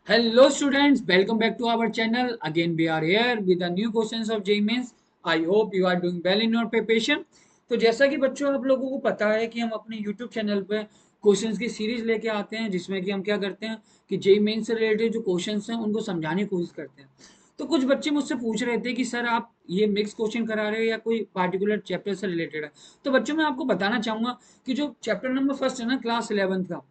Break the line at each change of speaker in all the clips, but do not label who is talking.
Hello students, welcome back to our channel. Again we are here with the new questions of JEE Mains. I hope you are doing well in your preparation. तो जैसा कि बच्चों आप लोगों को पता है कि हम अपने YouTube चैनल पे क्वेश्चंस की सीरीज लेके आते हैं जिसमें कि हम क्या करते हैं कि JEE मेंस से रिलेटेड जो क्वेश्चंस हैं उनको समझाने की कोशिश करते हैं। तो कुछ बच्चे मुझसे पूछ रहे थे कि सर आप ये मिक्स क्वेश्चन करा रहे हो या कोई पार्टिकुलर चैप्टर से रिलेटेड है। तो बच्चों मैं आपको बताना चाहूंगा कि जो चैप्टर नंबर फर्स्ट है ना क्लास 11th का,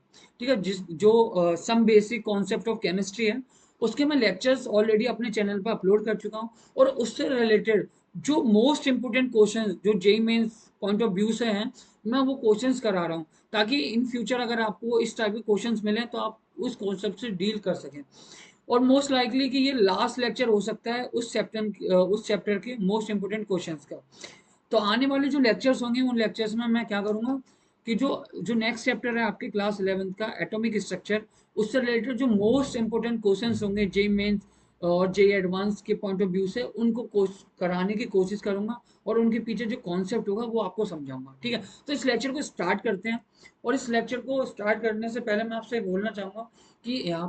ठीक है, जिस जो some basic concept of chemistry है उसके मैं लेक्चर्स ऑलरेडी अपने चैनल पर अपलोड कर चुका हूँ और उससे रिलेटेड जो मोस्ट इंपोर्टेंट क्वेश्चंस जो JEE Mains point of view से हैं मैं वो क्वेश्चंस करा रहा हूँ ताकि इन फ्यूचर अगर आपको इस टाइप के क्वेश्चंस मिले तो आप उस कॉन्सेप्ट से डील कर सकें। और मोस्ट लाइकली कि ये लास्ट लेक्चर हो सकता है उस चैप्टर के मोस्ट इंपोर्टेंट क्वेश्चंस का। तो आने वाले जो लेक्चर्स होंगे उन लेक्चर्स में मैं क्या करूंगा कि जो जो नेक्स्ट चैप्टर है आपके क्लास 11th का एटॉमिक स्ट्रक्चर, उससे रिलेटेड जो मोस्ट इंपोर्टेंट क्वेश्चंस होंगे जेई मेंस और जेई एडवांस के पॉइंट ऑफ व्यू से उनको कराने की कोशिश करूंगा और उनके पीछे जो कॉन्सेप्ट होगा वो आपको समझाऊंगा। ठीक है, तो इस लेक्चर को स्टार्ट करते हैं। और इस लेक्चर को स्टार्ट करने से पहले मैं आपसे बोलना चाहूंगा कि यहाँ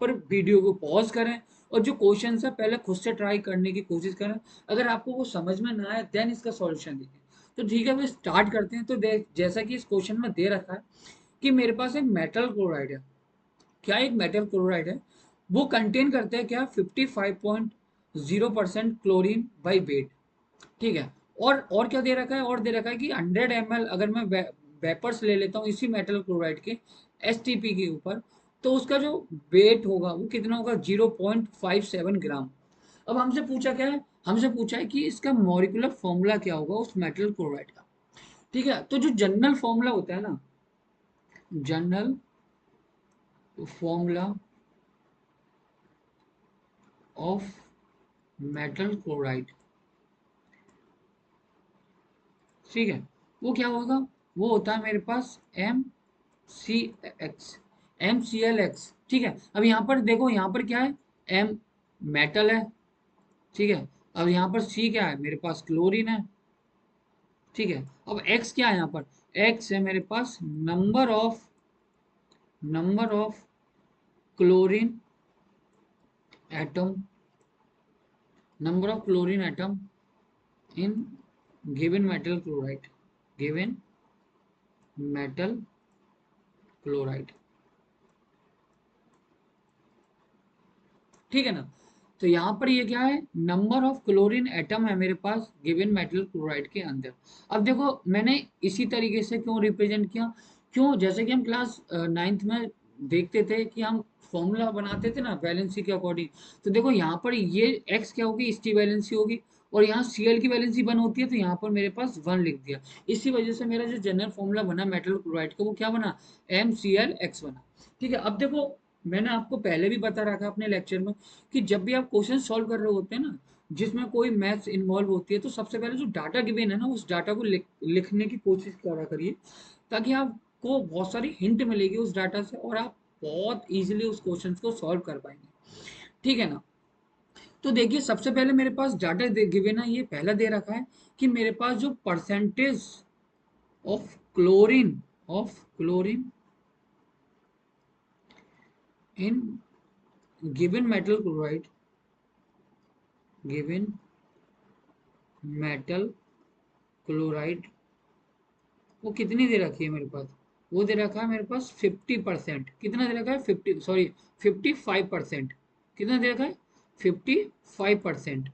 पर वीडियो को पॉज करें और जो क्वेश्चन है पहले खुद से ट्राई करने की कोशिश करें। अगर आपको वो समझ में ना आए देन इसका सॉल्यूशन देखिए। तो ठीक है, वे स्टार्ट करते हैं। तो देख जैसा कि इस क्वेश्चन में दे रखा है कि मेरे पास एक मेटल क्लोराइड है। क्या एक मेटल क्लोराइड है, वो कंटेन करते हैं क्या 55.0% क्लोरीन बाई वेट। ठीक है, और क्या दे रखा है, और दे रखा है कि 100 ml अगर मैं वेपर्स ले लेता हूँ इसी मेटल क्लोराइड के एसटीपी के ऊपर, तो उसका जो वेट होगा वो कितना होगा 0.57 ग्राम। अब हमसे पूछा क्या है, हमसे पूछा है कि इसका मॉलिक्यूलर फॉर्मूला क्या होगा उस मेटल क्लोराइड का। ठीक है, तो जो जनरल फॉर्मूला होता है ना, general formula of metal chloride, ठीक है, वो क्या होगा, वो होता है मेरे पास MCX, MClX। ठीक है, अब यहाँ पर देखो, यहाँ पर क्या है, M मेटल है, ठीक है। अब यहाँ पर C क्या है, मेरे पास क्लोरीन है, ठीक है। अब X क्या है, यहाँ पर X है मेरे पास number of chlorine atom, number of chlorine atom in given metal chloride, given metal chloride. ठीक है ना। तो यहाँ पर ये क्या है, नंबर ऑफ क्लोरीन एटम है मेरे पास गिवन मेटल क्लोराइड के अंदर। अब देखो मैंने इसी तरीके से क्यों रिप्रेजेंट किया, क्यों, जैसे कि हम क्लास 9th में देखते थे कि हम फॉर्मूला बनाते थे ना वैलेंसी के अकॉर्डिंग। तो देखो यहाँ पर ये एक्स क्या होगी, इसकी वैलेंसी होगी, और यहाँ Cl की वैलेंसी 1 होती है, तो यहाँ पर मेरे पास 1 लिख दिया। इसी वजह से मेरा जो जनरल फॉर्मूला बना मेटल क्लोराइड का वो क्या बना, MClX बना। ठीक है, अब देखो मैंने आपको पहले भी बता रखा अपने लेक्चर में कि जब भी आप क्वेश्चन सॉल्व कर रहे होते हैं ना जिसमें कोई मैथ्स इन्वॉल्व होती है, तो सबसे पहले जो डाटा गिवन है ना उस डाटा को लिखने की कोशिश करा करिए, ताकि आपको बहुत सारी हिंट मिलेगी उस डाटा से और आप बहुत इजीली उस क्वेश्चन को सॉल्व कर पाएंगे। ठीक है ना। तो देखिए सबसे पहले मेरे पास डाटा गिवन है, ये पहला दे रखा है कि मेरे पास जो percentage of chlorine in given metal chloride, given metal chloride, वो कितनी दे रखी है मेरे पास, वो दे रखा है मेरे पास 50%। कितना दे रखा है, 55%। कितना दे रखा है, 55%।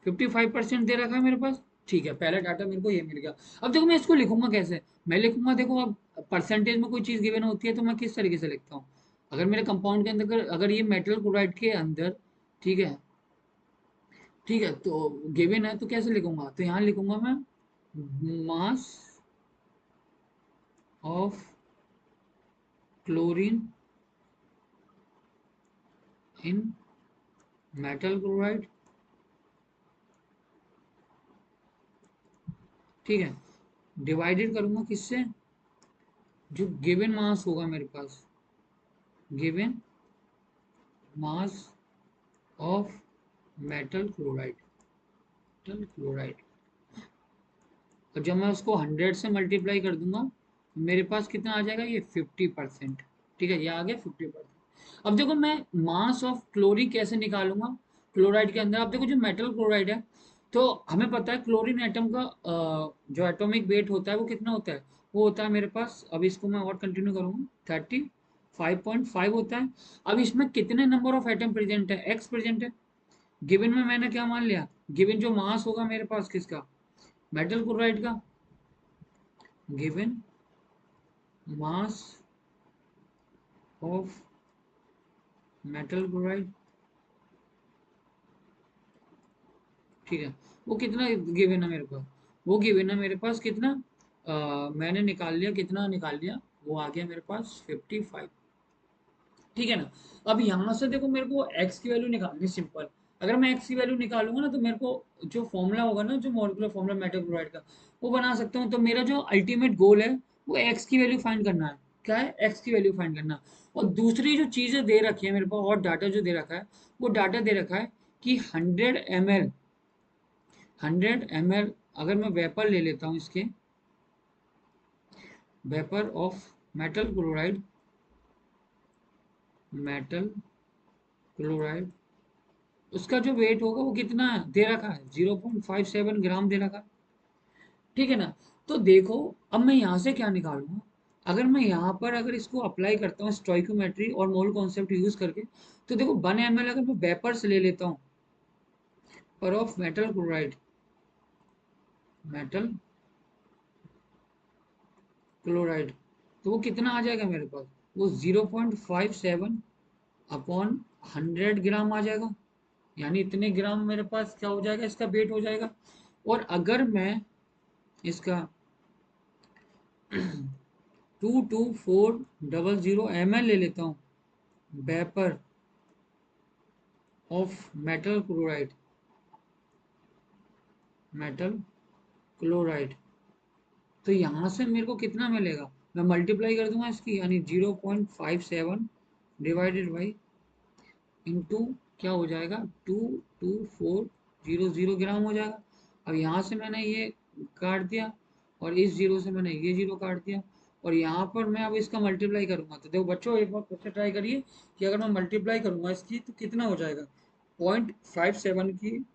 55% दे रखा है मेरे पास। ठीक है, पहला डाटा मेरे को ये मिल गया। अब देखो मैं इसको लिखूंगा कैसे, मैं लिखूंगा, देखो अब परसेंटेज में कोई चीज गिवन होती है तो मैं किस तरीके से लिखता हूँ। अगर मेरे कंपाउंड के अंदर अगर ये मेटल क्लोराइड के अंदर, ठीक है, ठीक है, तो गिवन है तो कैसे लिखूंगा, तो यहाँ लिखूंगा मैं mass of chlorine in metal chloride. ठीक है, डिवाइडेड करूंगा किससे, जो गिवन मास होगा मेरे पास, given mass of metal chloride, metal chloride. और जब मैं उसको 100 से मल्टीप्लाई कर दूंगा मेरे पास कितना आ जाएगा, ये 50%। ठीक है, ये आ गया 50%। अब देखो मैं मास ऑफ क्लोरीन कैसे निकालूंगा क्लोराइड के अंदर। अब देखो जो मेटल क्लोराइड है, तो हमें पता है क्लोरीन एटम का जो एटॉमिक वेट होता है वो कितना होता है, वो होता है मेरे पास, अब इसको मैं और कंटिन्यू करूंगा, 35.5 होता है। अब इसमें कितने नंबर ऑफ एटम प्रेजेंट है, एक्स प्रेजेंट है। गिवन में मैंने क्या मान लिया, गिवन जो मास होगा मेरे पास किसका, मेटल क्लोराइड का, given mass of metal chloride, ठीक है, वो कितना गिवन है मेरे पास, वो गिवन है मेरे पास कितना, मैंने निकाल लिया, कितना निकाल लिया, वो आ गया मेरे पास 55। ठीक है ना। अब यहाँ से देखो मेरे को एक्स की वैल्यू निकालनी सिंपल। अगर मैं एक्स की वैल्यू निकालूंगा ना तो मेरे को जो फॉर्मूला होगा ना, जो मॉलिक्यूलर फॉर्मूला मेटल क्लोराइड का, वो बना सकता हूँ। तो मेरा जो अल्टीमेट गोल है वो एक्स की वैल्यू फाइंड करना है। क्या है, एक्स की वैल्यू फाइंड करना। और दूसरी जो चीजें दे रखी है मेरे पास, और डाटा जो दे रखा है, वो डाटा दे रखा है कि 100 ml, 100 ml अगर मैं वेपर ले लेता हूँ इसके, vapour of metal chloride, metal chloride, उसका जो वेट होगा वो कितना दे रखा है, 0.57 ग्राम दे रखा है। ठीक है ना। तो देखो अब मैं यहाँ से क्या निकालूंगा, अगर मैं यहाँ पर अगर इसको अप्लाई करता हूँ स्टोइकोमेट्री और मोल कॉन्सेप्ट यूज करके, तो देखो 1 ml अगर मैं वेपर से ले लेता हूँ पर of metal chloride, metal chloride, तो वो कितना आ जाएगा मेरे पास, वो 0.57 अपॉन 100 ग्राम आ जाएगा। यानी इतने ग्राम मेरे पास क्या हो जाएगा, इसका वेट हो जाएगा। और अगर मैं इसका 22400 ml ले लेता हूँ vapour of metal chloride, metal chloride, तो यहाँ से मेरे को कितना मिलेगा, मैं मल्टीप्लाई कर दूंगा इसकी, यानी 0.57 डिवाइडेड बाई इंटू क्या हो जाएगा, 22400 ग्राम हो जाएगा। अब यहाँ से मैंने ये काट दिया और इस जीरो से मैंने ये जीरो काट दिया, और यहाँ पर मैं अब इसका मल्टीप्लाई करूंगा। तो देखो बच्चों एक बार फिर से ट्राई करिए कि अगर मैं मल्टीप्लाई करूंगा इसकी तो कितना हो जाएगा, 0.57 की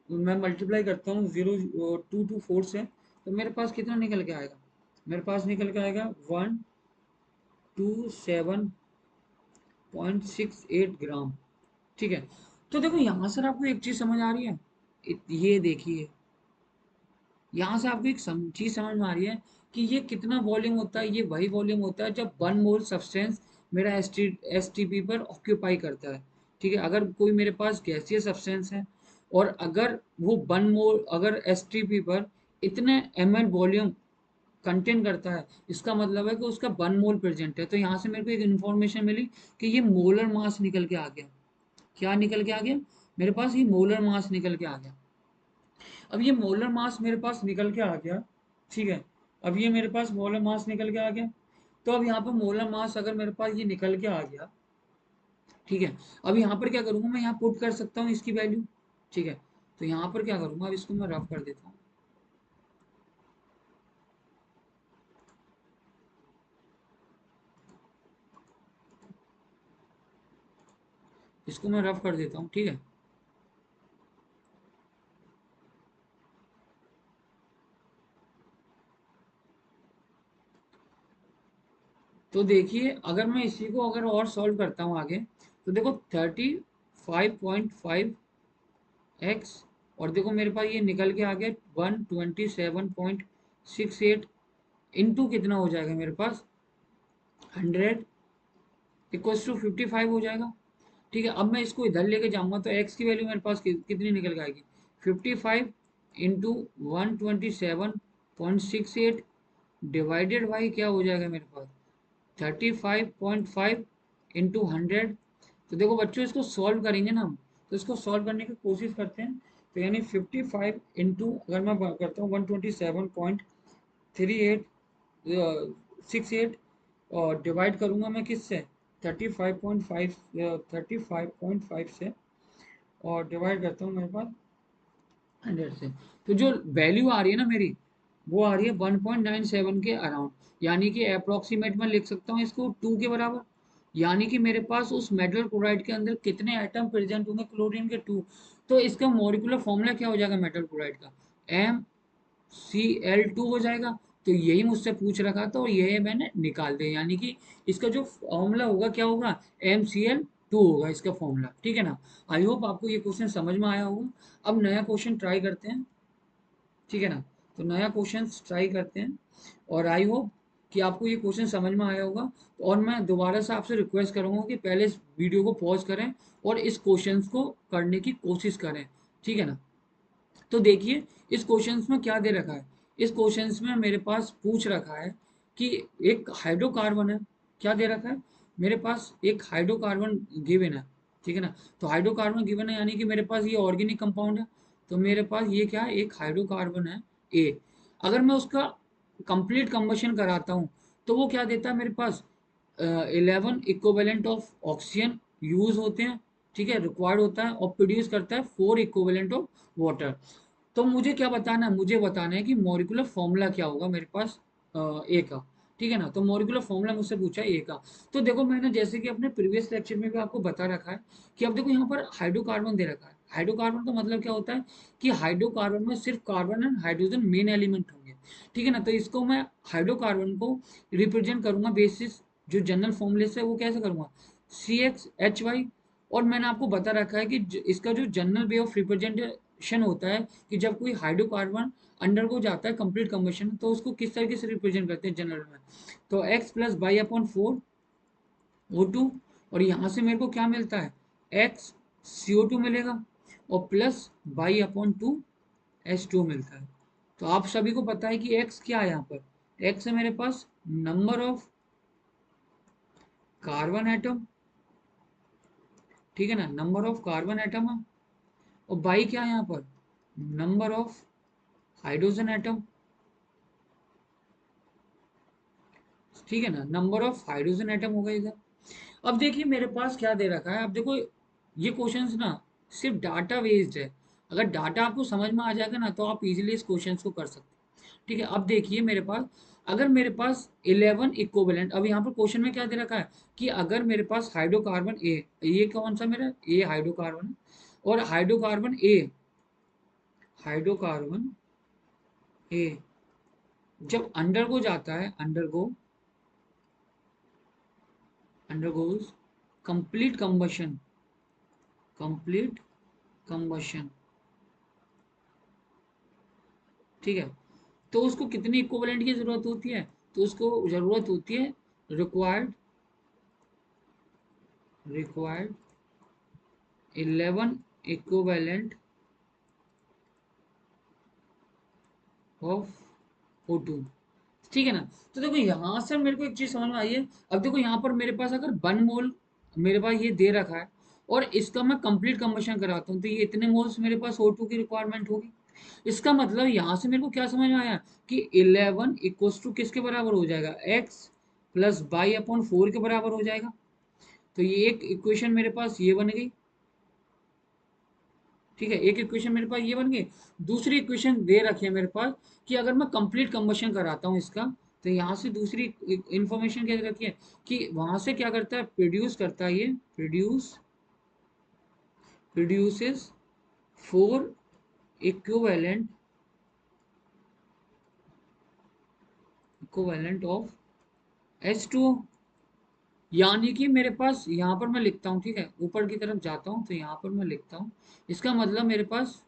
मैं मल्टीप्लाई करता हूँ 224 से, तो मेरे पास कितना निकल के आएगा, मेरे पास निकल के आएगा 127.68 ग्राम। ठीक है। तो देखो यहाँ से आपको एक चीज समझ आ रही है, ये देखिए यहाँ से आपको एक चीज समझ में आ रही है कि ये कितना वॉल्यूम होता है, ये वही वॉल्यूम होता है जब 1 मोल सब्सटेंस मेरा एस टी पी पर ऑक्यूपाई करता है। ठीक है, अगर कोई मेरे पास गैसीय सब्सटेंस है और अगर वो 1 मोल अगर एस टी पी पर इतने एम एल वॉल्यूम कंटेन करता है, इसका मतलब है कि उसका 1 मोल प्रेजेंट है। तो यहाँ से मेरे को एक इन्फॉर्मेशन मिली कि ये मोलर मास निकल के आ गया। क्या निकल के आ गया, मेरे पास ये मोलर मास निकल के आ गया। अब ये मोलर मास मेरे पास निकल के आ गया। ठीक है, अब ये मेरे पास मोलर मास निकल के आ गया। तो अब यहाँ पर मोलर मास अगर मेरे पास ये निकल के आ गया, ठीक है, अब यहाँ पर क्या करूंगा, मैं यहाँ पुट कर सकता हूँ इसकी वैल्यू। ठीक है, तो यहाँ पर क्या करूंगा, अब इसको मैं रफ कर देता हूँ, इसको मैं रफ कर देता हूँ। ठीक है, तो देखिए अगर मैं इसी को अगर और सॉल्व करता हूँ आगे, तो देखो 35.5 एक्स, और देखो मेरे पास ये निकल के आ गया 127.68 इंटू कितना हो जाएगा मेरे पास 100 इक्वल्स टू 55 हो जाएगा। ठीक है, अब मैं इसको इधर लेके जाऊंगा तो एक्स की वैल्यू मेरे पास कितनी निकल के आएगी, 55 इंटू 127.68 डिवाइडेड बाई क्या हो जाएगा मेरे पास 35.5 इंटू 100। तो देखो बच्चों इसको सॉल्व करेंगे ना हम, तो इसको सॉल्व करने की कोशिश करते हैं। तो यानी 55 इंटू अगर मैं करता हूँ 127.38 और डिवाइड करूंगा मैं किससे, 35.5 से, और डिवाइड करता हूँ मेरे पास 100 से। तो जो वैल्यू आ रही है ना मेरी, वो आ रही है 1.97 के अराउंड, यानी कि अप्रोक्सीमेट मैं लिख सकता हूँ इसको 2 के बराबर। यानी कि मेरे पास उस मेटल क्लोराइड के अंदर कितने एटम प्रेजेंट होंगे, क्लोरीन के 2। तो इसका मॉलिक्यूलर फॉर्मूला क्या हो जाएगा मेटल क्लोराइड का, MCl2 हो जाएगा। तो यही मुझसे पूछ रखा था और यही मैंने निकाल दिया, यानी कि इसका जो फॉर्मूला होगा क्या होगा, MCl2 होगा इसका फॉर्मूला, ठीक है ना। आई होप आपको ये क्वेश्चन समझ में आया होगा। अब नया क्वेश्चन ट्राई करते हैं, ठीक है ना। तो नया क्वेश्चन ट्राई करते हैं और आई होप कि आपको ये क्वेश्चन समझ में आया होगा। और मैं दोबारा से आपसे रिक्वेस्ट करूंगा कि पहले इस वीडियो को पॉज करें और इस क्वेश्चन को करने की कोशिश करें, ठीक है ना। तो देखिए इस क्वेश्चन में क्या दे रखा है। इस क्वेश्चन में मेरे पास पूछ रखा है कि एक हाइड्रोकार्बन है, क्या दे रखा है, मेरे पास एक हाइड्रोकार्बन गिवन है, ठीक है ना। तो हाइड्रोकार्बन गिवन है यानी कि मेरे पास ये ऑर्गेनिक कंपाउंड है। तो मेरे पास ये क्या है, एक हाइड्रोकार्बन है ए। अगर मैं उसका कंप्लीट कंबशन कराता हूँ तो वो क्या देता है मेरे पास, 11 इक्विवेलेंट ऑफ ऑक्सीजन यूज होते हैं, ठीक है, रिक्वायर्ड होता है, और प्रोड्यूस करता है 4 इक्विवेलेंट ऑफ वाटर। तो मुझे क्या बताना है, मुझे बताना है कि मॉलिक्यूलर फॉर्मूला क्या होगा मेरे पास ए का, ठीक है ना। तो मॉलिक्यूलर फॉर्मूला मुझसे पूछा है ए का। तो देखो मैंने जैसे कि अपने प्रीवियस लेक्चर में भी आपको बता रखा है कि अब देखो यहाँ पर हाइड्रोकार्बन दे रखा है। हाइड्रोकार्बन का मतलब क्या होता है कि हाइड्रोकार्बन में सिर्फ carbon and hydrogen main element होंगे, ठीक है ना। तो इसको मैं हाइड्रोकार्बन को रिप्रेजेंट करूंगा बेसिस जो जनरल फॉर्मूले से, वो कैसे करूंगा, CxHy। और मैंने आपको बता रखा है कि इसका जो जनरल वे ऑफ रिप्रेजेंटेशन होता है कि जब कोई हाइड्रोकार्बन अंडर को जाता है कंप्लीट कम्बशन तो उसको किस तरीके से रिप्रेजेंट करते हैं जनरल में। तो x plus by upon 4 O2, और यहाँ से मेरे को क्या मिलता है, x CO2 मिलेगा, और प्लस बाई अपॉन 2 H2 मिलता है। तो आप सभी को पता है कि x क्या है, यहाँ पर x है मेरे पास नंबर ऑफ कार्बन एटम, ठीक है ना, नंबर ऑफ कार्बन एटम है। और बाई क्या है यहाँ पर, नंबर ऑफ हाइड्रोजन एटम, ठीक है ना, नंबर ऑफ हाइड्रोजन एटम होगा इधर। अब देखिए मेरे पास क्या दे रखा है, अब देखो ये क्वेश्चंस ना सिर्फ डाटा बेस्ड है। अगर डाटा आपको समझ में आ जाएगा ना तो आप इजीली इस क्वेश्चंस को कर सकते हैं, ठीक है। अब देखिए मेरे पास, अगर मेरे पास 11 इक्विवेलेंट, अब यहाँ पर क्वेश्चन में क्या दे रखा है कि अगर मेरे पास हाइड्रोकार्बन ए, ये कौन सा मेरा ए हाइड्रोकार्बन है, और हाइड्रोकार्बन ए, हाइड्रोकार्बन ए जब अंडर को जाता है, undergoes complete combustion, complete combustion, ठीक है। तो उसको कितनी इक्विवेलेंट की जरूरत होती है, तो उसको जरूरत होती है required, required 11 equivalent of O2, ठीक है ना। तो देखो यहाँ से मेरे को एक चीज समझ में आई है। अब देखो यहाँ पर मेरे पास अगर 1 मोल मेरे पास ये दे रखा है और इसका मैं कंप्लीट कंबशन कराता हूँ तो ये इतने मोल्स मेरे पास O2 की रिक्वायरमेंट होगी। इसका मतलब यहाँ से मेरे को क्या समझ में आया कि 11 इक्वल्स टू किसके बराबर हो जाएगा, x प्लस बाई अपॉन 4 के बराबर हो जाएगा। तो ये एक इक्वेशन मेरे पास ये बन गई, ठीक है, एक इक्वेशन मेरे पास ये बन गई। दूसरी इक्वेशन दे रखी है मेरे पास कि अगर मैं कंप्लीट कंबशन कराता हूँ इसका, तो यहाँ से दूसरी इंफॉर्मेशन क्या रखी है कि वहां से क्या करता है, प्रोड्यूस करता है, ये produces 4 equivalent, equivalent of H2O। यानी कि मेरे पास यहाँ पर मैं लिखता हूँ, ठीक है, ऊपर की तरफ जाता हूँ तो यहाँ पर मैं लिखता हूँ, इसका मतलब मेरे पास,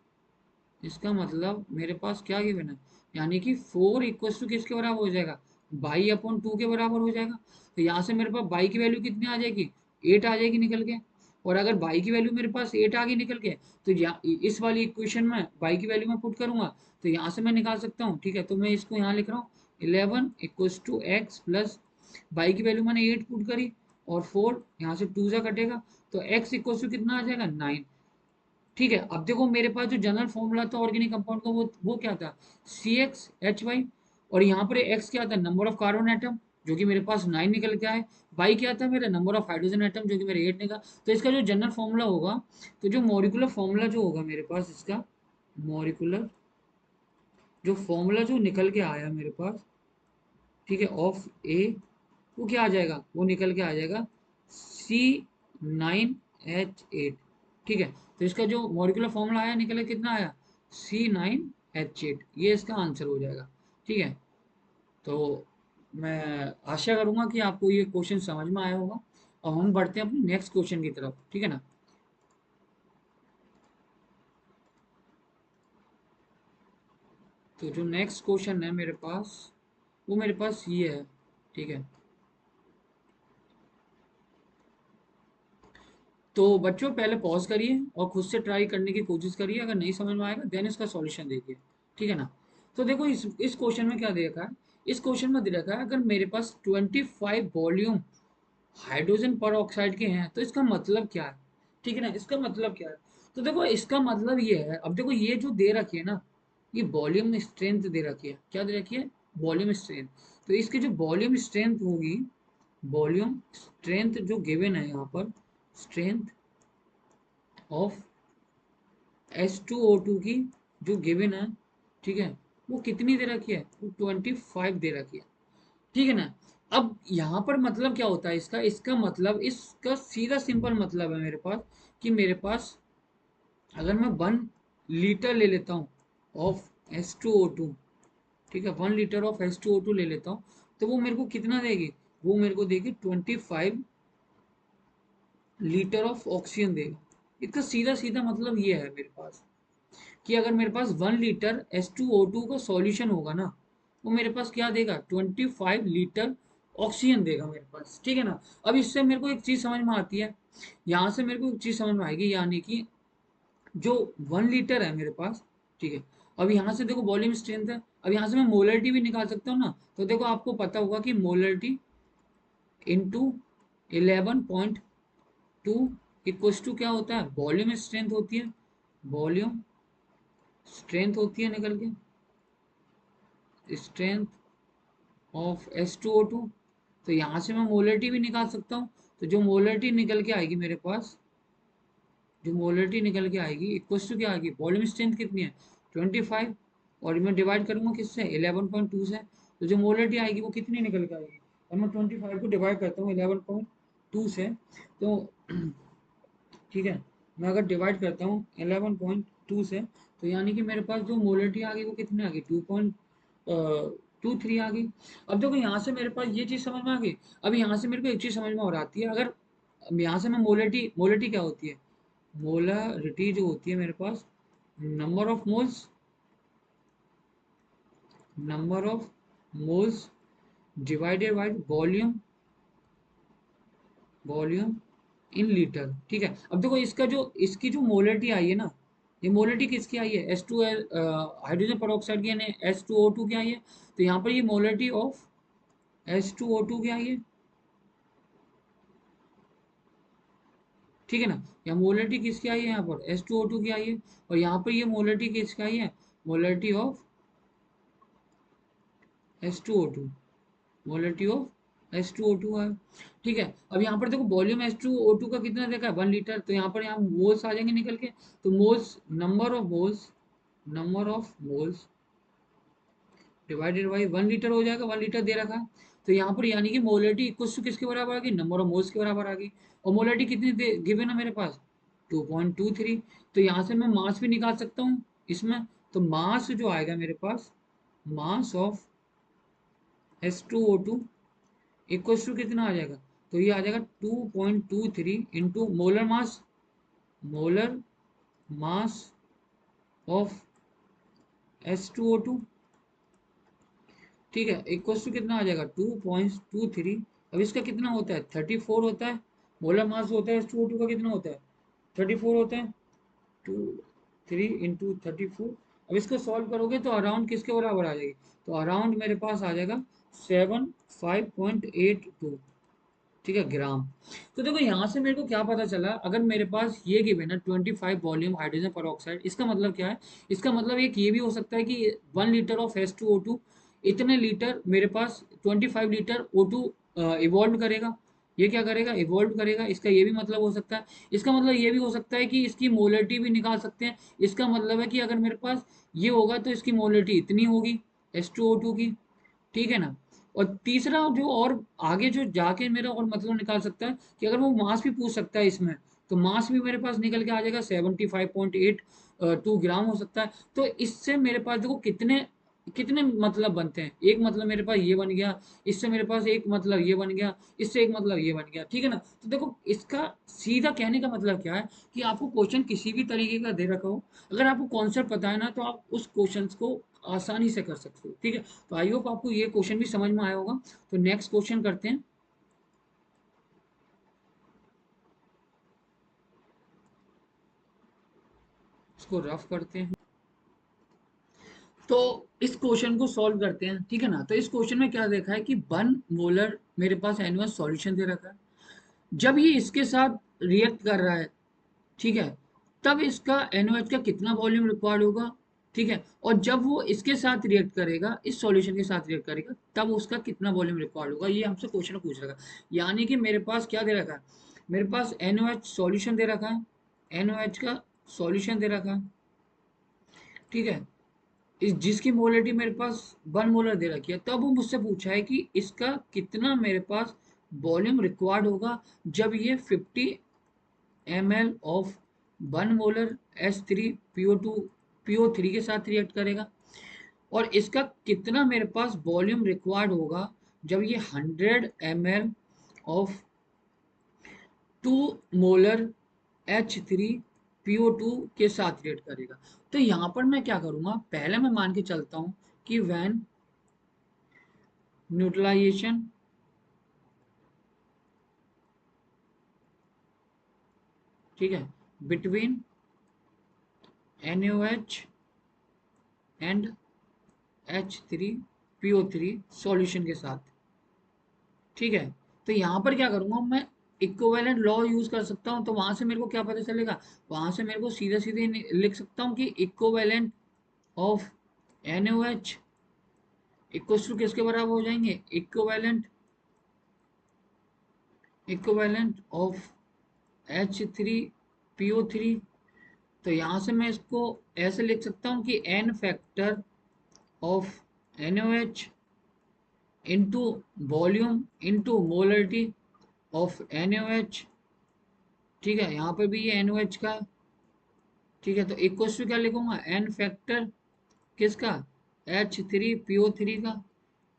इसका मतलब मेरे पास क्या गिवन है, यानी कि 4 इक्वल्स टू किसके बराबर हो जाएगा, बाई अपॉन 2 के बराबर हो जाएगा। तो यहाँ से मेरे पास बाई की वैल्यू कितनी आ जाएगी, 8 आ जाएगी निकल के। और अगर बाई की वैल्यू मेरे पास 8 आ गई निकल के, तो इस वाली इक्वेशन में बाई की वैल्यू मैं पुट करूंगा तो यहाँ से मैं निकाल सकता हूँ, ठीक है। तो मैं इसको यहाँ लिख रहा हूँ 11 equals to x plus y की वैल्यू मैंने 8 पुट करी, और 4 यहाँ से 2 से कटेगा, तो x इक्वल्स टू कितना आ जाएगा, 9, ठीक है। अब देखो मेरे पास जो जनरल फॉर्मूला था ऑर्गेनिक कंपाउंड का वो क्या था, CxHy, और यहाँ पर x क्या था, नंबर ऑफ कार्बन एटम जो कि मेरे पास 9 निकल के आए, बाई क्या था मेरा, नंबर ऑफ हाइड्रोजन एटम जो कि मेरे 8 निकला। तो इसका जो जनरल फॉर्मूला होगा, तो जो मॉलिक्यूलर फॉर्मूला जो होगा मेरे पास इसका, मॉलिक्यूलर जो फॉर्मूला जो निकल के आया मेरे पास, ठीक है, ऑफ ए, वो क्या आ जाएगा, वो निकल के आ जाएगा C9H8। ठीक है, तो इसका जो मॉलिक्यूलर फॉर्मूला आया निकला कितना आया, C9H8, ये इसका आंसर हो जाएगा। ठीक है, तो मैं आशा करूंगा कि आपको ये क्वेश्चन समझ में आया होगा। और हम बढ़ते हैं अपने नेक्स्ट क्वेश्चन की तरफ। ठीक है ना, तो जो नेक्स्ट क्वेश्चन है मेरे पास, वो मेरे पास ये है। ठीक है, तो बच्चों पहले पॉज करिए और खुद से ट्राई करने की कोशिश करिए, अगर नहीं समझ में आएगा देन इसका सॉल्यूशन देखिए। ठीक है ना, तो देखो इस क्वेश्चन में क्या दे रखा है। इस क्वेश्चन में दे रखा है अगर मेरे पास 25 वॉल्यूम हाइड्रोजन पर ऑक्साइड के हैं तो इसका मतलब क्या है। ठीक है ना, इसका मतलब क्या है, तो देखो इसका मतलब ये है। अब देखो ये जो दे रखी है ना, ये वॉल्यूम स्ट्रेंथ दे रखी है। क्या दे रखी है, वॉल्यूम स्ट्रेंथ। तो इसकी जो वॉल्यूम स्ट्रेंथ होगी, वॉल्यूम स्ट्रेंथ जो गिवन है यहाँ पर, स्ट्रेंथ ऑफ H2O2 की जो गिवन है, ठीक है, वो कितनी दे रखी है, वो 25 दे रखी है। ठीक है ना, अब यहाँ पर मतलब क्या होता है इसका, इसका मतलब, इसका सीधा सिंपल मतलब है मेरे पास, कि मेरे पास अगर मैं 1 लीटर ले लेता हूँ ऑफ H2O2, ठीक है, 1 लीटर ऑफ H2O2 ले लेता हूँ, तो वो मेरे को कितना देगी, वो मेरे को देगी 25 लीटर ऑफ ऑक्सीजन देगा। इसका सीधा सीधा मतलब ये है मेरे पास, कि अगर मेरे पास 1 लीटर H2O2 का सॉल्यूशन होगा ना, वो मेरे पास क्या देगा, 25 लीटर ऑक्सीजन देगा मेरे पास। ठीक है ना, अब इससे मेरे को एक चीज समझ में आती है, यहाँ से मेरे को एक चीज समझ में आएगी, यानी कि जो 1 लीटर है मेरे पास, ठीक है, अब यहाँ से देखो वॉल्यूम स्ट्रेंथ है, अब यहाँ से मैं मोलरिटी भी निकाल सकता हूँ ना। तो देखो आपको पता होगा कि मोलरिटी इंटू 11.2 इक्वल्स टू क्या होता है, वॉल्यूम स्ट्रेंथ होती है, वॉल्यूम स्ट्रेंथ होती है निकल के, स्ट्रेंथ ऑफ H2O2। तो यहाँ से मैं मोलरिटी भी निकाल सकता हूँ। तो जो मोलरिटी निकल के आएगी मेरे पास, जो मोलरिटी निकल के आएगी इक्वल्स टू क्या आएगी, वॉल्यूम स्ट्रेंथ कितनी है, 25, और मैं डिवाइड करूंगा किससे, 11.2 से। तो जो मोलरिटी आएगी वो कितनी निकल के आएगी, और मैं 25 को डिवाइड करता हूँ 11.2 से, तो ठीक है, मैं अगर डिवाइड करता हूँ 11.2 से, तो यानी कि मेरे पास जो मोलरिटी आ गई वो कितनी आ गई, 2.23 आ गई। अब देखो यहाँ से मेरे पास ये चीज़ समझ में आ गई। अब यहाँ से मेरे को एक चीज़ समझ में और आती है, अगर अब यहाँ से मैं मोलरिटी, मोलरिटी क्या होती है, मोलरिटी जो होती है मेरे पास, number of moles, number of moles divided by volume, volume in litre. ठीक है, अब देखो इसका जो, इसकी जो मोलरिटी आई है ना, ये मोलरिटी किसकी आई है, H2 हाइड्रोजन पेरोक्साइड की, यानी H2O2 की आई है। तो यहाँ पर ये मोलरिटी ऑफ H2O2 की आई है। ठीक है ना, यहाँ मोलरिटी किसकी आई है, यहाँ पर H2O2 की आई है, और यहाँ पर ये मोलरिटी किसकी आई है, molarity of H2O2, molarity of H2O2 है। ठीक है, अब यहाँ पर देखो वॉल्यूम H2O2 का कितना देखा है, 1 लीटर, तो यहाँ पर यहाँ मोल्स आ जाएंगे निकल के। तो moles, number of moles, number of moles divided by 1 litre हो जाएगा, 1 लीटर दे रखा है। तो यहाँ पर यानी कि मोलरिटी इक्वल टू किसके बराबर आ गई, नंबर ऑफ मोल्स के बराबर आ गई। और मोलरिटी कितनी गिवन है मेरे पास, 2.23। तो यहाँ से मैं मास भी निकाल सकता हूँ इसमें। तो मास जो आएगा मेरे पास, mass of H2O2 equals to कितना आ जाएगा, तो ये आ जाएगा 2.23 into molar mass, molar mass of H2O2। ठीक है, इक्वल्स टू कितना आ जाएगा, 2.23। अब इसका कितना होता है, 34 होता है। मोलर मास होता है H2O2 का कितना होता है, 34 होता है। 3 इंटू 34। अब इसको सॉल्व करोगे तो अराउंड किसके बराबर आ जाएगी, तो अराउंड मेरे पास आ जाएगा 75.82, ठीक है, ग्राम। तो देखो यहाँ से मेरे को क्या पता चला, अगर मेरे पास ये गिवन है 25 वॉल्यूम हाइड्रोजन पर ऑक्साइड, इसका मतलब क्या है, इसका मतलब एक ये भी हो सकता है कि 1 लीटर ऑफ H2O2, इतने लीटर मेरे पास 25 लीटर O2 इवॉल्व करेगा। ये क्या करेगा, इवॉल्व करेगा, इसका ये भी मतलब हो सकता है। इसका मतलब ये भी हो सकता है कि इसकी मोलरिटी भी निकाल सकते हैं। इसका मतलब है कि अगर मेरे पास ये होगा तो इसकी मोलरिटी इतनी होगी H2O2 की। ठीक है ना, और तीसरा जो और आगे जो जाके मेरा और मतलब निकाल सकता है कि अगर वो मास भी पूछ सकता है इसमें, तो मास भी मेरे पास निकल के आ जाएगा 75.82 ग्राम हो सकता है। तो इससे मेरे पास देखो कितने कितने मतलब बनते हैं। एक मतलब मेरे पास ये बन गया, इससे मेरे पास एक मतलब ये बन गया, इससे एक मतलब ये बन गया, ठीक है ना। तो देखो इसका सीधा कहने का मतलब क्या है कि आपको क्वेश्चन किसी भी तरीके का दे रखा हो, अगर आपको कॉन्सेप्ट पता है ना तो आप उस क्वेश्चन को आसानी से कर सकते हो, ठीक है। तो आई होप आपको ये क्वेश्चन भी समझ में आया होगा। तो नेक्स्ट क्वेश्चन करते हैं। इसको रफ करते हैं। तो इस क्वेश्चन को सॉल्व करते हैं, ठीक है ना। तो इस क्वेश्चन में क्या देखा है कि 1 मोलर मेरे पास एनुअल सॉल्यूशन दे रखा है। जब ये इसके साथ रिएक्ट कर रहा है, ठीक है, तब इसका NaOH का कितना वॉल्यूम रिक्वायर्ड होगा, ठीक है। और जब वो इसके साथ रिएक्ट करेगा, इस सॉल्यूशन के साथ रिएक्ट करेगा, तब उसका कितना वॉल्यूम रिक्वायर्ड होगा, ये हमसे क्वेश्चन पूछ रखा है। यानी कि मेरे पास क्या दे रखा है, मेरे पास NaOH सॉल्यूशन दे रखा है, NaOH का सॉल्यूशन दे रखा है, ठीक है। इस जिसकी मोलरिटी मेरे पास 1 मोलर दे रखी है, तब वो मुझसे पूछा है कि इसका कितना मेरे पास वॉल्यूम रिक्वायर्ड होगा जब ये 50 ml of 1 molar H3PO2 PO3 के साथ रिएक्ट करेगा। और इसका कितना मेरे पास वॉल्यूम रिक्वायर्ड होगा जब ये 100 ml ऑफ 2 मोलर H3PO2 के साथ रिएक्ट करेगा। तो यहां पर मैं क्या करूंगा, पहले मैं मान के चलता हूं कि व्हेन न्यूट्रलाइजेशन ठीक है between NaOH and H3PO3 solution के साथ, ठीक है। तो यहाँ पर क्या करूँगा मैं, इक्विवेलेंट लॉ यूज कर सकता हूँ। तो वहां से मेरे को क्या पता चलेगा, वहां से मेरे को सीधे सीधे लिख सकता हूँ कि equivalent of NaOH equal to किसके बराबर हो जाएंगे, इक्विवेलेंट ऑफ H3PO3। तो यहाँ से मैं इसको ऐसे लिख सकता हूँ कि n factor of NaOH into volume into molarity of NaOH, ठीक है। यहाँ पर भी ये NaOH का, ठीक है। तो इक्वल टू क्या लिखूंगा, n फैक्टर किसका, H3PO3 का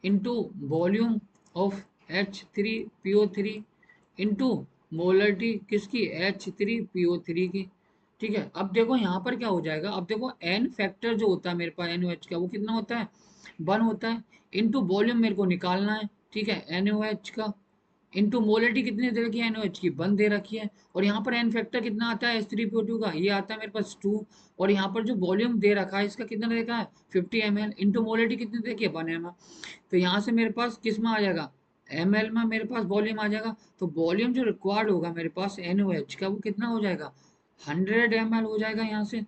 into volume of H3PO3 into molarity किसकी, H3PO3 की, ठीक है। अब देखो यहाँ पर क्या हो जाएगा, अब देखो n फैक्टर जो होता है मेरे पास NaOH का वो कितना होता है, 1 होता है, इंटू वॉल्यूम मेरे को निकालना है, ठीक है, NaOH का इंटू मोलिटी कितनी दे रखी है, NaOH की 1 दे रखी है। और यहाँ पर n फैक्टर कितना आता है H3PO2 का, ये आता है मेरे पास 2। और यहाँ पर जो वॉल्यूम दे रखा है इसका कितना देखा है 50 ml, इंटू मोलिटी कितनी देखी है 1 ml। तो यहाँ से मेरे पास किस में आ जाएगा, ml में मेरे पास वॉल्यूम आ जाएगा। तो वॉल्यूम जो रिक्वायर्ड होगा मेरे पास NaOH का वो कितना हो जाएगा, 100 ml हो जाएगा यहाँ से,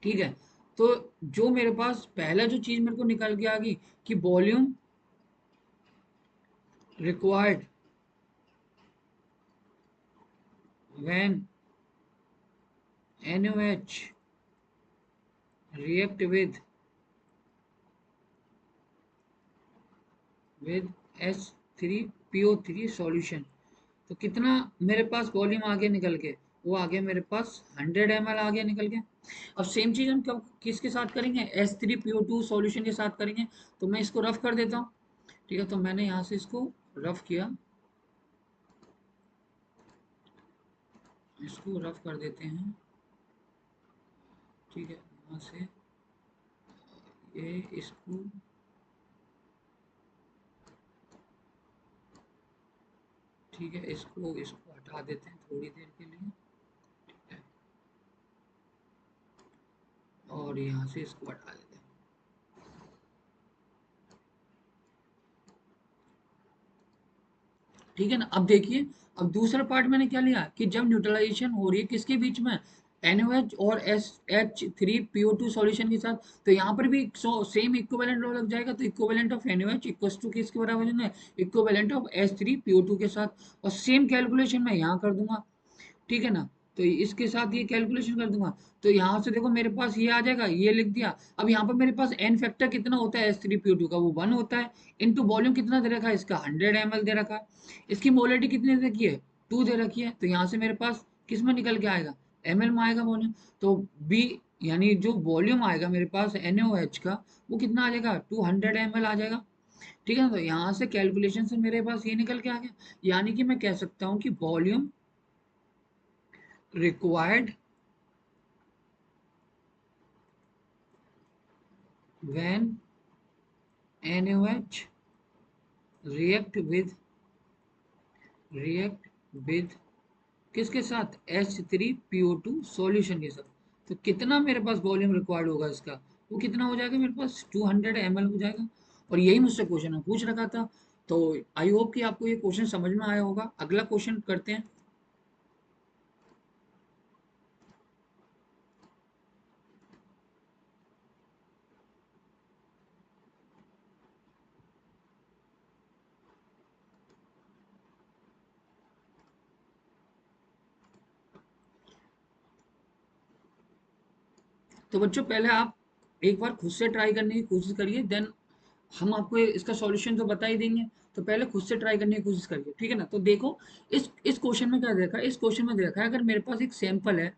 ठीक है। तो जो मेरे पास पहला जो चीज मेरे को निकल के आ गई कि volume required when NaOH react with H3PO3 solution, तो कितना मेरे पास वॉल्यूम आ गया निकल के, वो आ गया मेरे पास 100 ml आ गया निकल के। अब सेम चीज हम कब किसके साथ करेंगे, H3PO2 सॉल्यूशन के साथ करेंगे। तो मैं इसको रफ कर देता हूँ, ठीक है। तो मैंने यहाँ से इसको रफ किया, इसको रफ कर देते हैं, ठीक है। यहाँ से ये इसको, ठीक है, इसको इसको हटा देते हैं थोड़ी देर के लिए, ठीक है। और यहाँ से इसको हटा देते हैं, ठीक है ना। अब देखिए, अब दूसरा पार्ट मैंने क्या लिया कि जब न्यूट्रलाइजेशन हो रही है किसके बीच में, NaOH और H3PO2 सॉल्यूशन के साथ, तो यहाँ पर भी सेम इक्विवेलेंट लॉ लग जाएगा। तो equivalent of NaOH equals to किसके बराबर हो जाएगा, इक्विवेलेंट ऑफ H3PO2 के साथ। और सेम कैलकुलेशन मैं यहाँ कर दूंगा, ठीक है ना। तो इसके साथ ये कैलकुलेशन कर दूंगा। तो यहाँ से देखो मेरे पास ये आ जाएगा, ये लिख दिया। अब यहाँ पर मेरे पास एन फैक्टर कितना होता है H3PO2 का, वो 1 होता है। इनटू वॉल्यूम कितना दे रखा है इसका, 100 ml दे रखा है। इसकी मोलरिटी कितनी दे रखी है, 2 दे रखी है। तो यहाँ से मेरे पास किस में निकल के आएगा, ml में आएगा वॉल्यूम। तो बी यानी जो वॉल्यूम आएगा मेरे पास NaOH का, वो कितना आ जाएगा, 200 ml आ जाएगा। ठीक है ना। तो यहाँ से कैलकुलेशन से मेरे पास ये निकल के आ गया। यानी कि मैं कह सकता हूँ कि volume required when NaOH react with react with किसके साथ, H3PO2 सॉल्यूशन के साथ। तो कितना मेरे पास वॉल्यूम रिक्वायर्ड होगा इसका, वो कितना हो जाएगा मेरे पास, 200 ml हो जाएगा। और यही मुझसे क्वेश्चन में पूछ रखा था। तो आई होप कि आपको ये क्वेश्चन समझ में आया होगा। अगला क्वेश्चन करते हैं। तो बच्चों पहले आप एक बार खुद से ट्राई करने की कोशिश करिए, देन हम आपको इसका सॉल्यूशन तो बता ही देंगे। तो पहले खुद से ट्राई करने की कोशिश करिए, ठीक है ना। तो देखो इस क्वेश्चन में क्या देखा है, इस क्वेश्चन में देखा है अगर मेरे पास एक सैंपल है,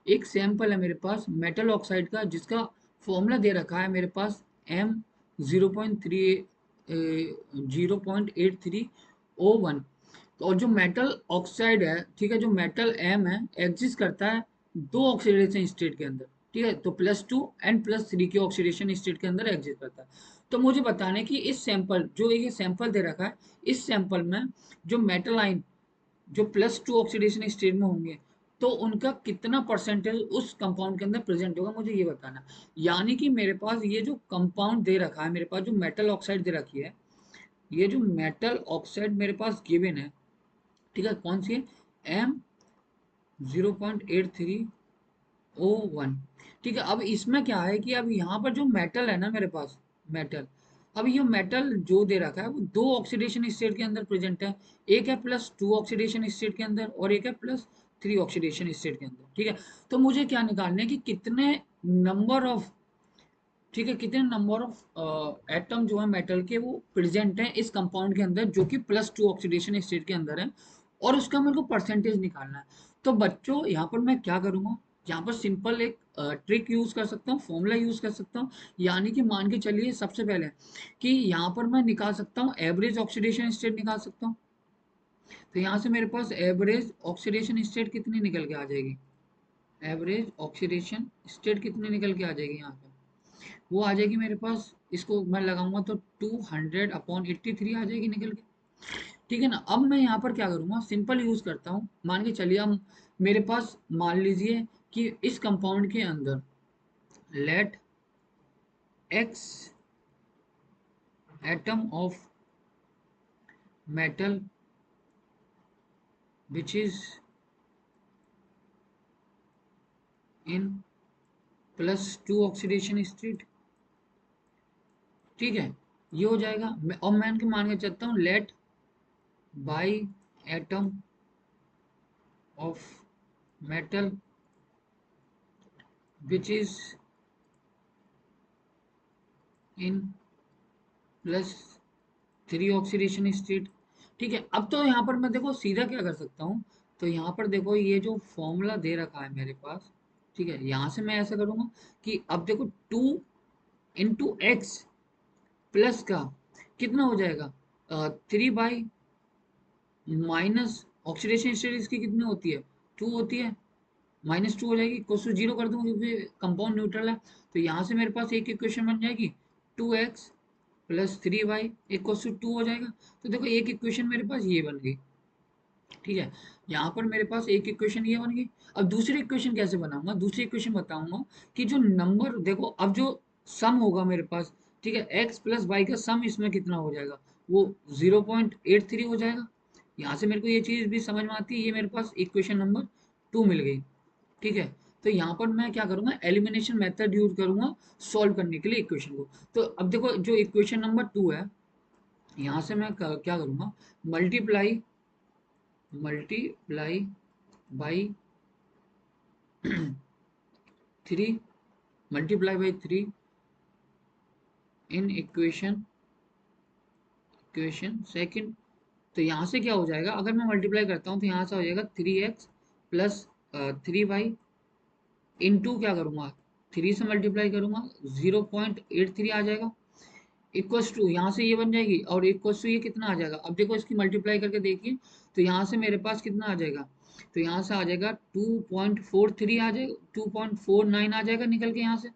एक सैंपल है मेरे पास मेटल ऑक्साइड का, जिसका फॉर्मूला दे रखा है मेरे पास एम 0.3 0.83O1। और जो मेटल ऑक्साइड है, ठीक है, जो मेटल एम है, एग्जिस्ट करता है दो ऑक्सीडेशन स्टेट के अंदर। ठीक है, तो +2 एंड +3 के ऑक्सीडेशन स्टेट के अंदर एग्जिस्ट करता है। तो मुझे बताने कि इस सैंपल, जो ये सैंपल दे रखा है, इस सैंपल में जो मेटल आइन जो +2 ऑक्सीडेशन स्टेट में होंगे, तो उनका कितना परसेंटेज उस कंपाउंड के अंदर प्रेजेंट होगा, मुझे ये बताना। यानी कि मेरे पास ये जो कंपाउंड दे रखा है, मेरे पास जो मेटल ऑक्साइड दे रखी है, ये जो मेटल ऑक्साइड मेरे पास गिवन है, ठीक है, कौन सी है, एम 0.83O1। ठीक है, अब इसमें क्या है कि अब यहाँ पर जो मेटल है ना मेरे पास, मेटल, अब ये मेटल जो दे रखा है वो दो ऑक्सीडेशन स्टेट के अंदर प्रेजेंट है। एक है +2 ऑक्सीडेशन स्टेट के अंदर और एक है +3 ऑक्सीडेशन स्टेट के अंदर। ठीक है, तो मुझे क्या निकालना है कि कितने नंबर ऑफ, ठीक है, कितने नंबर ऑफ एटम जो है मेटल के वो प्रेजेंट है इस कंपाउंड के अंदर, जो कि +2 ऑक्सीडेशन स्टेट के अंदर है, और उसका मेरे को परसेंटेज निकालना है। तो बच्चों यहाँ पर मैं क्या करूँगा, यहाँ पर सिंपल एक ट्रिक यूज कर सकता हूँ, फॉर्मूला यूज कर सकता हूँ। यानी कि मान के चलिए सबसे पहले कि यहाँ पर मैं निकाल सकता हूँ एवरेज ऑक्सीडेशन स्टेट निकाल सकता हूँ। तो यहाँ से मेरे पास एवरेज ऑक्सीडेशन स्टेट कितनी निकल के आ जाएगी, एवरेज ऑक्सीडेशन स्टेट कितनी निकल के आ जाएगी यहाँ पे, वो आ जाएगी मेरे पास, इसको मैं लगाऊंगा तो 200/83 आ जाएगी निकल के। ठीक है ना। अब मैं यहाँ पर क्या करूँगा, सिंपल यूज करता हूँ। मान के चलिए हम, मेरे पास मान लीजिए कि इस कंपाउंड के अंदर let x atom of metal which is in +2 oxidation state. ठीक है, ये हो जाएगा। और मैं इनके मान के चलता हूँ let y atom of metal which is in +3 oxidation state. ठीक है, अब तो यहाँ पर मैं देखो सीधा क्या कर सकता हूँ। तो यहाँ पर देखो ये जो फॉर्मूला दे रखा है मेरे पास, ठीक है, यहाँ से मैं ऐसा करूँगा कि अब देखो 2 × x प्लस का कितना हो जाएगा, 3 माइनस ऑक्सीडेशन स्टेट इसकी कितनी होती है, 2 होती है, -2 हो जाएगी, इक्वल टू 0 कर दूंगा क्योंकि कंपाउंड न्यूट्रल है। तो यहाँ से मेरे पास एक इक्वेशन बन जाएगी, 2x + 3y = 2 हो जाएगा। तो देखो एक इक्वेशन मेरे पास ये बन गई। ठीक है, यहाँ पर मेरे पास एक इक्वेशन ये बन गई। अब दूसरी इक्वेशन कैसे बनाऊंगा, दूसरी इक्वेशन बताऊंगा कि जो नंबर देखो, अब जो सम होगा मेरे पास, ठीक है, x + y का सम इसमें कितना हो जाएगा, वो 0.83 हो जाएगा। यहाँ से मेरे को ये चीज़ भी समझ में आती है, ये मेरे पास इक्वेशन नंबर 2 मिल गई। ठीक है, तो यहाँ पर मैं क्या करूंगा, एलिमिनेशन मेथड यूज करूंगा सॉल्व करने के लिए इक्वेशन को। तो अब देखो जो इक्वेशन नंबर 2 है, यहाँ से मैं क्या करूंगा, multiply multiply by 3 multiply by 3 in equation second. तो यहाँ से क्या हो जाएगा, अगर मैं मल्टीप्लाई करता हूँ तो यहाँ से हो जाएगा 3x प्लस 3y इंटू क्या करूँगा, 3 से मल्टीप्लाई करूँगा 0.83 आ जाएगा, इक्वल्स टू यहाँ से ये बन जाएगी और इक्वल्स टू ये कितना आ जाएगा। अब देखो इसकी मल्टीप्लाई करके देखिए तो यहाँ से मेरे पास कितना आ जाएगा, तो यहाँ से आ जाएगा 2.43 आ जाएगा, 2.49 आ जाएगा निकल के यहाँ से।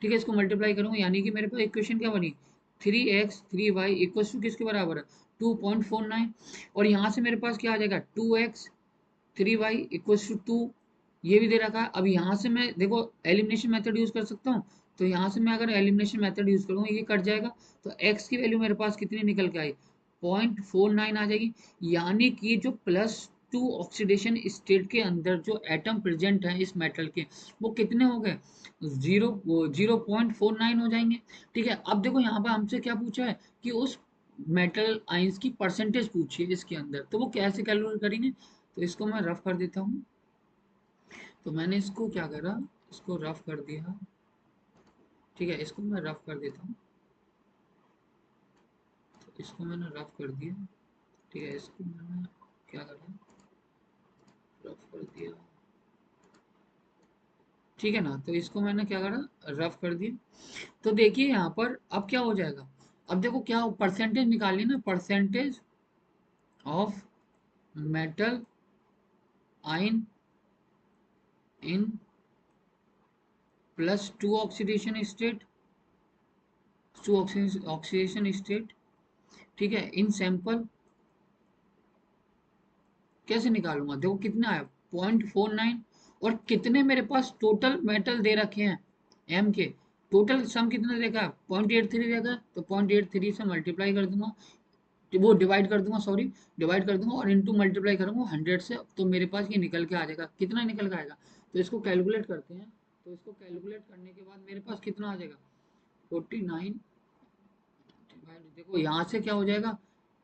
ठीक है, इसको मल्टीप्लाई करूंगा यानी कि मेरे पास इक्वेशन क्या बनी, 3x 3y इक्वल्स टू किसके बराबर है, 2.49। और यहाँ से मेरे पास क्या आ जाएगा, 2x 3y इक्वल्स टू 2, ये भी दे रखा है। अब यहाँ से मैं देखो एलिमिनेशन मेथड यूज कर सकता हूँ, तो यहाँ से मैं अगर एलिमिनेशन मेथड यूज करूँगा ये कट जाएगा, तो x की वैल्यू मेरे पास कितनी निकल के आई, 0.49 आ जाएगी। यानी कि जो +2 ऑक्सीडेशन स्टेट के अंदर जो एटम प्रेजेंट है इस मेटल के, वो कितने हो गए, 0.49 हो जाएंगे। ठीक है, अब देखो यहाँ पर हमसे क्या पूछा है कि उस मेटल आइंस की परसेंटेज पूछी है इसके अंदर, तो वो कैसे कैलकुलेट करेंगे, तो इसको मैं रफ कर देता हूँ। तो मैंने इसको क्या करा, इसको रफ कर दिया। ठीक है, इसको मैं रफ कर देता हूँ, तो इसको मैंने रफ कर दिया। ठीक है, इसको मैंने क्या करा, रफ कर दिया। ठीक है ना, तो इसको मैंने क्या करा, रफ कर दिया। तो देखिए यहाँ पर अब क्या हो जाएगा, अब देखो क्या परसेंटेज निकालिए ना, percentage of metal ion in +2 oxidation state, 2 oxidation state. ठीक है, इन सैंपल कैसे निकालूंगा, देखो कितना है 0.49, और कितने मेरे पास टोटल मेटल दे रखे हैं एम के, टोटल सम कितना देखा है 0.83 देखा है, तो 0.83 से मल्टीप्लाई कर दूंगा, वो डिवाइड कर दूंगा, सॉरी डिवाइड कर दूंगा और इनटू मल्टीप्लाई करूंगा 100 से, तो मेरे पास ये निकल के आ जाएगा, कितना निकल के आएगा, तो इसको कैलकुलेट करते हैं। तो इसको कैलकुलेट करने के बाद मेरे पास कितना आ जाएगा, 49 देखो यहाँ से क्या हो जाएगा,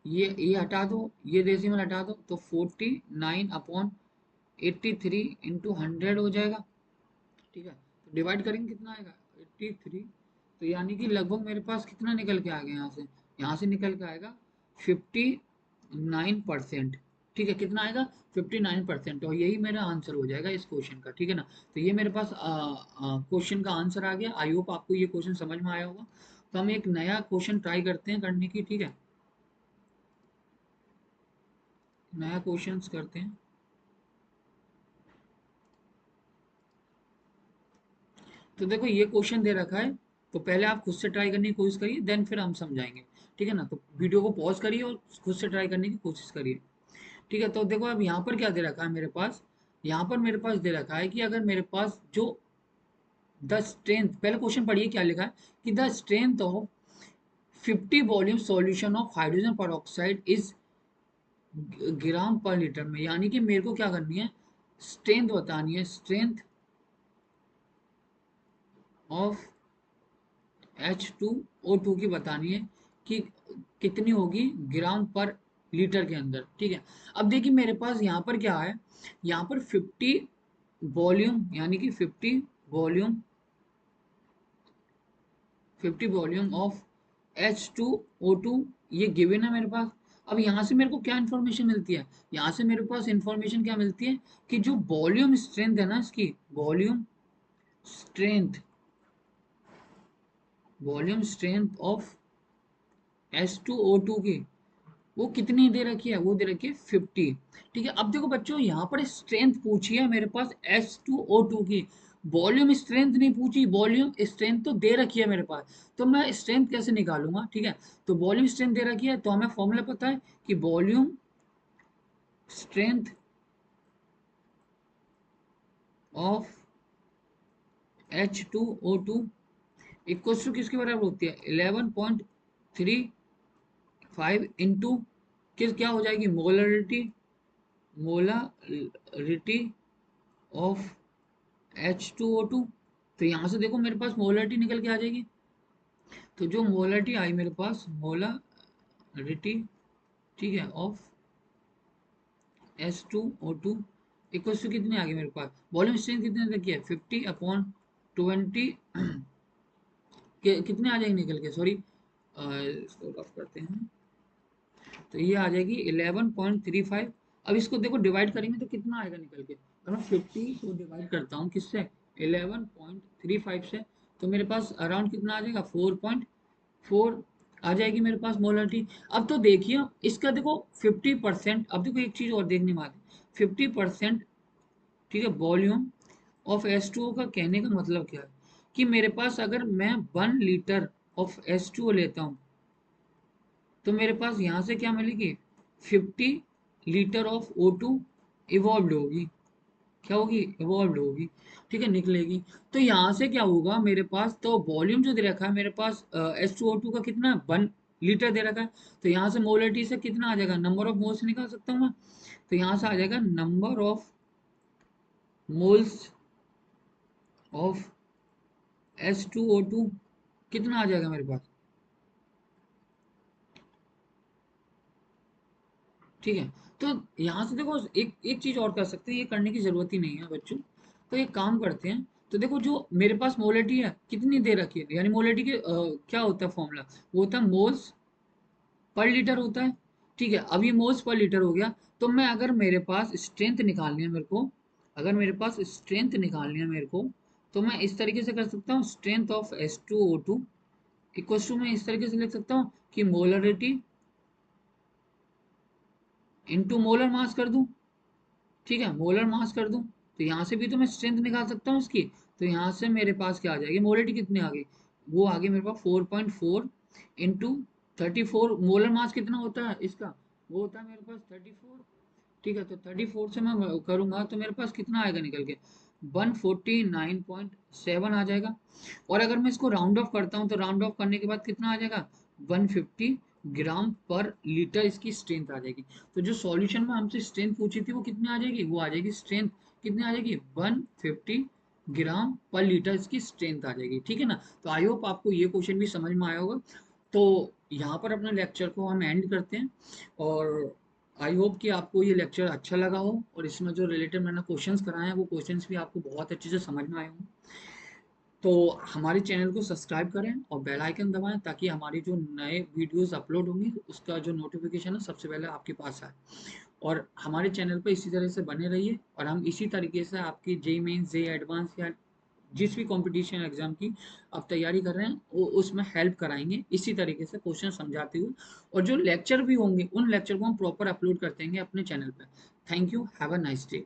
ये हटा दो, ये डेसिमल हटा दो, तो 49/83 इंटू 100 हो जाएगा। ठीक है, तो डिवाइड करेंगे कितना आएगा, 83, तो यानी कि लगभग मेरे पास कितना निकल के आ गया, यहाँ से निकल के आएगा 59%। ठीक है, कितना आएगा 59%, और यही मेरा आंसर हो जाएगा इस क्वेश्चन का। ठीक है ना, तो ये मेरे पास क्वेश्चन का आंसर आ गया। आई होप आपको ये क्वेश्चन समझ में आया होगा। तो हम एक नया क्वेश्चन ट्राई करते हैं करने की। ठीक है, नया क्वेश्चन करते हैं। तो देखो ये क्वेश्चन दे रखा है, तो पहले आप खुद से ट्राई करने की कोशिश करिए, देन फिर हम समझाएंगे। ठीक है ना, तो वीडियो को पॉज करिए और खुद से ट्राई करने की कोशिश करिए। ठीक है, तो देखो अब यहाँ पर क्या दे रखा है मेरे पास, यहाँ पर मेरे पास दे रखा है कि अगर मेरे पास जो द स्ट्रेंथ, पहले क्वेश्चन पढ़िए क्या लिखा है, कि the strength of 50 volume solution of hydrogen peroxide is gram per litre में। यानी कि मेरे को क्या करनी है, स्ट्रेंथ बतानी है, स्ट्रेंथ ऑफ H2O2 की बतानी है कि कितनी होगी ग्राम पर लीटर के अंदर। ठीक है, अब देखिए मेरे पास यहाँ पर क्या है, यहाँ पर 50 वॉल्यूम, यानी कि 50 वॉल्यूम ऑफ H2O2 ये गिवन है मेरे पास। अब यहाँ से मेरे को क्या इन्फॉर्मेशन मिलती है, यहाँ से मेरे पास इन्फॉर्मेशन क्या मिलती है कि जो वॉल्यूम स्ट्रेंथ है ना इसकी, volume strength, volume strength of H2O2 की वो कितनी दे रखी है, वो दे रखी है 50। ठीक है, अब देखो बच्चों यहाँ पर स्ट्रेंथ पूछी है मेरे पास H2O2 की, वॉल्यूम स्ट्रेंथ नहीं पूछी, वॉल्यूम स्ट्रेंथ तो दे रखी है मेरे पास, तो मैं स्ट्रेंथ कैसे निकालूंगा। ठीक है, तो वॉल्यूम स्ट्रेंथ दे रखी है, तो हमें फॉर्मूला पता है कि volume strength of H2O2 equal to किसके बराबर होती है, 11.35 इंटू किस क्या हो जाएगी, मोलरिटी, मोलरिटी ऑफ H2O2। तो यहाँ से देखो मेरे पास मोलरिटी निकल के आ जाएगी, तो जो मोलरिटी आई मेरे पास, मोलरिटी, ठीक है, ऑफ H2O2 इक्वल टू कितनी आ गई मेरे पास, वॉल्यूम स्ट्रेंथ कितने तक की है 50/20 कितने आ जाएंगे निकल के, सॉरी इसको रफ करते हैं, तो ये आ जाएगी 11.35। अब इसको देखो डिवाइड करेंगे तो कितना आएगा निकल के, अगर मैं 50 को डिवाइड करता हूँ किससे 11.35 से, तो मेरे पास अराउंड कितना आ जाएगा 4.4 आ जाएगी मेरे पास मोलरिटी। अब तो देखिए इसका देखो 50%, अब देखो एक चीज और देखने में आती है 50%, ठीक है, वॉल्यूम ऑफ H2O का कहने का मतलब क्या है कि मेरे पास अगर मैं 1 लीटर ऑफ H2O लेता हूँ तो मेरे पास यहाँ से क्या मिलेगी 50 लीटर ऑफ O2 इवॉल्व होगी, क्या होगी इवॉल्व होगी, ठीक है, निकलेगी। तो यहाँ से क्या होगा मेरे पास, तो वॉल्यूम जो दे रखा है मेरे पास H2O2 का कितना 1 लीटर दे रखा है, तो यहाँ से मोलरिटी से कितना आ जाएगा, नंबर ऑफ मोल्स निकाल सकता हूँ मैं, तो यहाँ से आ जाएगा number of moles of H2O2 कितना आ जाएगा मेरे पास, ठीक है। तो यहाँ से देखो एक एक चीज और कर सकते हैं, ये करने की जरूरत ही नहीं है बच्चों, तो एक काम करते हैं, तो देखो जो मेरे पास मोलिटी है कितनी दे रखी है, यानी मोलिटी के क्या होता है फॉर्मूला, वो होता है मोल्स पर लीटर होता है, ठीक है। अब ये मोल्स पर लीटर हो गया, तो मैं अगर मेरे पास स्ट्रेंथ निकालनी है मेरे को, अगर मेरे पास स्ट्रेंथ निकालनी है मेरे को, तो मैं इस तरीके से कर सकता हूँ, strength of H2O2 equal to मैं इस तरीके से लिख सकता हूँ कि मोलरिटी इंटू मोलर मास कर दूं, ठीक है, मोलर मास कर दूं, तो यहाँ से भी तो मैं स्ट्रेंथ निकाल सकता हूँ इसकी, तो यहाँ से मेरे पास क्या आ जाएगी, मोलरिटी कितनी आ गई, वो आ गई मेरे पास 4.4 इंटू 34, मोलर मास कितना होता है इसका, वो होता है मेरे पास 34, ठीक है, तो 34 से मैं करूंगा तो मेरे पास कितना आएगा निकल के 149.7 आ जाएगा। और अगर मैं इसको राउंड ऑफ करता हूँ तो राउंड ऑफ करने के बाद कितना आ जाएगा 150 ग्राम पर लीटर इसकी स्ट्रेंथ आ जाएगी। तो जो सॉल्यूशन में हमसे स्ट्रेंथ पूछी थी वो कितनी आ जाएगी, वो आ जाएगी स्ट्रेंथ कितनी आ जाएगी 150 ग्राम पर लीटर इसकी स्ट्रेंथ आ जाएगी, ठीक है ना। तो आई होप आपको ये क्वेश्चन भी समझ में आया होगा। तो यहाँ पर अपने लेक्चर को हम एंड करते हैं, और आई होप कि आपको ये लेक्चर अच्छा लगा हो, और इसमें जो रिलेटेड मैंने क्वेश्चंस कराए हैं वो क्वेश्चंस भी आपको बहुत अच्छे से समझ में आए हों। तो हमारे चैनल को सब्सक्राइब करें और बेल आइकन दबाएं ताकि हमारी जो नए वीडियोस अपलोड होंगी उसका जो नोटिफिकेशन है सबसे पहले आपके पास आए। और हमारे चैनल पर इसी तरह से बने रहिए, और हम इसी तरीके से आपकी जेई मेंस जेई एडवांस या जिस भी कंपटीशन एग्जाम की आप तैयारी कर रहे हैं वो उसमें हेल्प कराएंगे इसी तरीके से क्वेश्चन समझाते हुए, और जो लेक्चर भी होंगे उन लेक्चर को हम प्रॉपर अपलोड करते हैं अपने चैनल पर। Thank you, have a nice day.